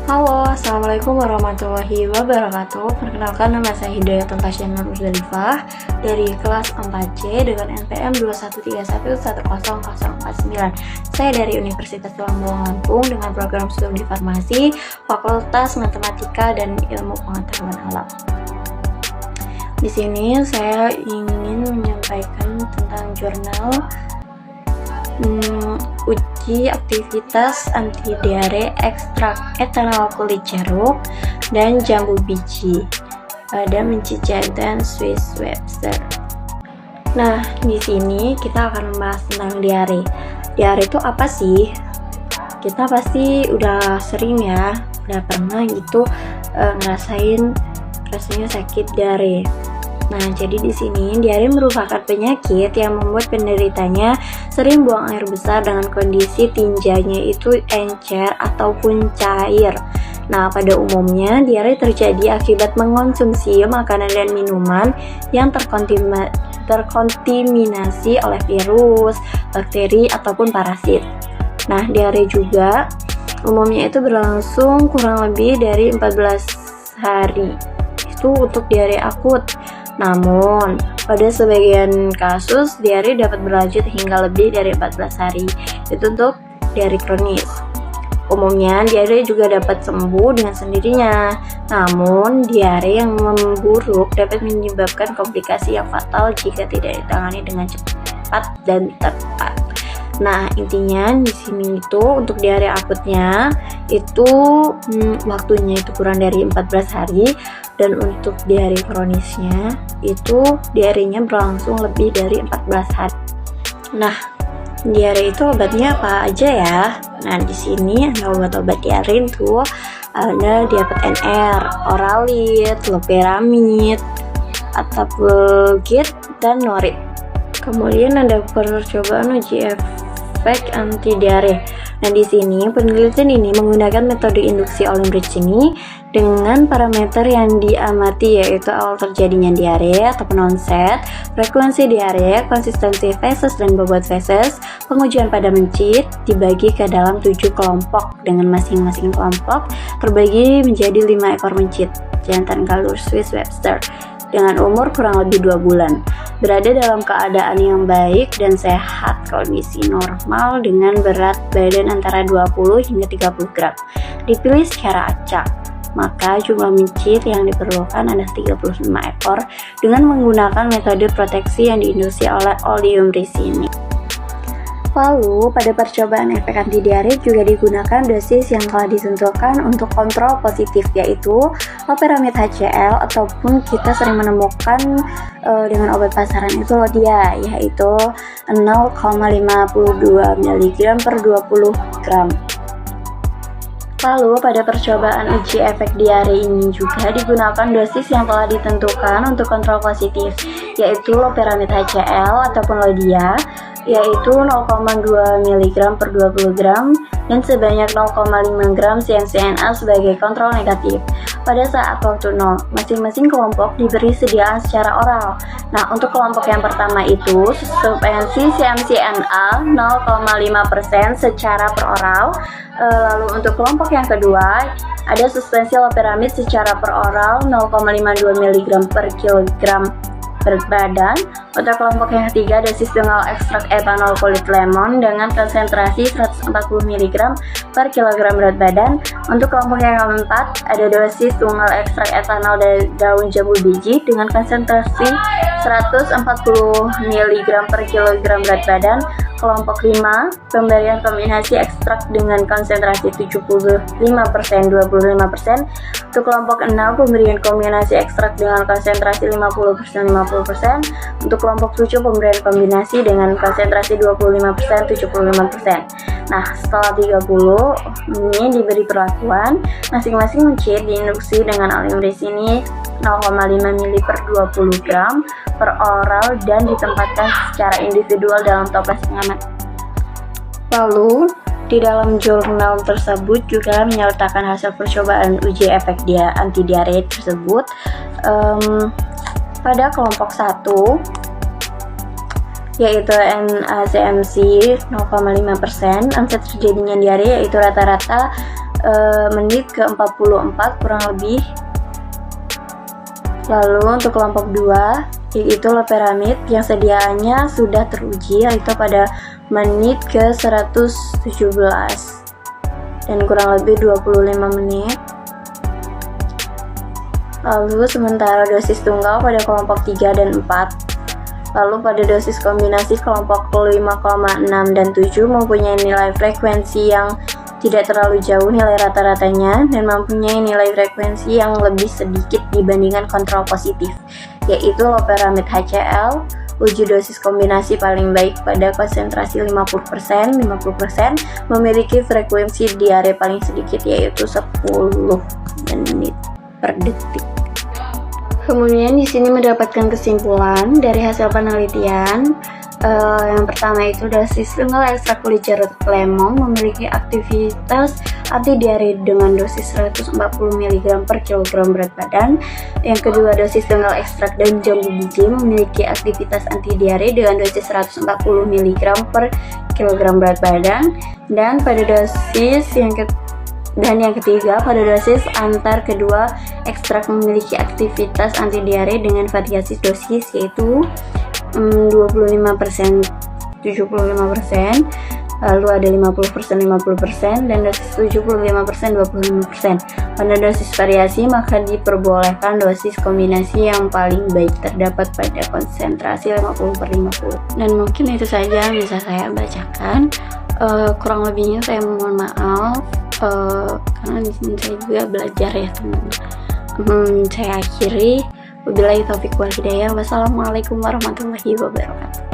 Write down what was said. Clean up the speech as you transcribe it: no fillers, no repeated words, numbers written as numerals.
Halo, Assalamualaikum warahmatullahi wabarakatuh. Perkenalkan, nama saya Hidayatun Tasyanur Muzdalifah dari kelas 4C dengan NPM 213110049. Saya dari Universitas Lambung Lampung dengan program studi farmasi, Fakultas Matematika dan Ilmu Pengetahuan Alam. Di sini saya ingin menyampaikan tentang jurnal uji aktivitas anti diare ekstrak etanol kulit jeruk dan jambu biji pada mencicatkan Swiss Webster. Nah, di sini kita akan membahas tentang diare. Diare itu apa sih? Kita pasti udah sering ya, udah pernah gitu ngerasain rasanya sakit diare. Nah, jadi di sini diare merupakan penyakit yang membuat penderitanya sering buang air besar dengan kondisi tinjanya itu encer ataupun cair. Nah, pada umumnya diare terjadi akibat mengonsumsi makanan dan minuman yang terkontaminasi oleh virus, bakteri ataupun parasit. Nah, diare juga umumnya itu berlangsung kurang lebih dari 14 hari. Itu untuk diare akut. Namun, pada sebagian kasus, diare dapat berlanjut hingga lebih dari 14 hari. Itu untuk diare kronis. Umumnya, diare juga dapat sembuh dengan sendirinya. Namun, diare yang memburuk dapat menyebabkan komplikasi yang fatal jika tidak ditangani dengan cepat dan tepat. Nah, intinya di sini itu untuk diare akutnya itu waktunya itu kurang dari 14 hari, dan untuk diare kronisnya itu diarenya berlangsung lebih dari 14 hari. Nah, diare itu obatnya apa aja ya? Nah, di sini ada obat-obat diare itu ada Diapet NR, Oralit, Loperamid, Attapulgite, dan Norit. Kemudian ada percobaan uji efek anti diare. Nah, di sini penelitian ini menggunakan metode induksi Olin-Rich ini dengan parameter yang diamati, yaitu awal terjadinya diare ataupun onset, frekuensi diare, konsistensi feses dan bobot feses. Pengujian pada mencit dibagi ke dalam 7 kelompok dengan masing-masing kelompok terbagi menjadi 5 ekor mencit jantan galur Swiss Webster dengan umur kurang lebih 2 bulan, berada dalam keadaan yang baik dan sehat, kondisi normal dengan berat badan antara 20 hingga 30 gram. Dipilih secara acak, maka jumlah mencit yang diperlukan adalah 35 ekor dengan menggunakan metode proteksi yang diinduksi oleh Olin-Rich ini. Lalu, pada percobaan efek anti diare juga digunakan dosis yang telah ditentukan untuk kontrol positif, yaitu Loperamid HCl, ataupun kita sering menemukan dengan obat pasaran itu Lodia, yaitu 0,52 mg per 20 gram. Lalu, pada percobaan uji efek diare ini juga digunakan dosis yang telah ditentukan untuk kontrol positif, yaitu Loperamid HCl ataupun Lodia, yaitu 0,2 mg per 20 gram dan sebanyak 0,5 gram CNCNA sebagai kontrol negatif. Pada saat waktu 0, masing-masing kelompok diberi sediaan secara oral. Nah, untuk kelompok yang pertama itu suspensi CMCNA 0,5% secara per oral. Lalu untuk kelompok yang kedua ada suspensi Loperamid secara per oral 0,52 mg per kilogram berat badan. Untuk kelompok yang ketiga ada tunggal ekstrak etanol kulit lemon dengan konsentrasi 140 mg per kilogram berat badan. Untuk kelompok yang keempat ada dosis tunggal ekstrak etanol dari daun jambu biji dengan konsentrasi 140 mg per kilogram berat badan. Kelompok 5, pemberian kombinasi ekstrak dengan konsentrasi 75%-25%. Untuk kelompok 6, pemberian kombinasi ekstrak dengan konsentrasi 50%-50%. Untuk kelompok 7, pemberian kombinasi dengan konsentrasi 25%-75%. Nah, setelah 30 ini diberi perlakuan, masing-masing mencit diinduksi dengan Olin-Rich ini 0,5 ml per 20 gram per oral dan ditempatkan secara individual dalam toples pengaman. Lalu, di dalam jurnal tersebut juga menyertakan hasil percobaan uji efek anti diare tersebut. Pada kelompok 1 yaitu NACMC 0,5%, onset terjadinya diare yaitu rata-rata menit ke 44 kurang lebih. Lalu untuk kelompok 2 yaitu loperamid yang sediaannya sudah teruji yaitu pada menit ke 117 dan kurang lebih 25 menit. Lalu sementara dosis tunggal pada kelompok 3 dan 4. Lalu pada dosis kombinasi kelompok 5,6 dan 7 mempunyai nilai frekuensi yang tidak terlalu jauh nilai rata-ratanya dan mempunyai nilai frekuensi yang lebih sedikit dibandingkan kontrol positif, yaitu loperamid HCl. Uji dosis kombinasi paling baik pada konsentrasi 50%, memiliki frekuensi diare paling sedikit yaitu 10 menit per detik. Kemudian di sini mendapatkan kesimpulan dari hasil penelitian. Yang pertama itu dosis tunggal ekstrak kulit jeruk lemon memiliki aktivitas anti diare dengan dosis 140 mg per kilogram berat badan. Yang kedua, dosis tunggal ekstrak daun jambu biji memiliki aktivitas anti diare dengan dosis 140 mg per kilogram berat badan. Dan yang ketiga, pada dosis antar kedua ekstrak memiliki aktivitas anti diare dengan variasi dosis yaitu 25%, 75%, lalu ada 50%, dan dosis 75%, 25%. Pada dosis variasi maka diperbolehkan dosis kombinasi yang paling baik terdapat pada konsentrasi 50/50. Dan mungkin itu saja yang bisa saya bacakan. Kurang lebihnya saya mohon maaf karena di sini saya juga belajar ya teman-teman. Saya akhiri. Wabillahi taufiq wal hidayah. Wassalamualaikum warahmatullahi wabarakatuh.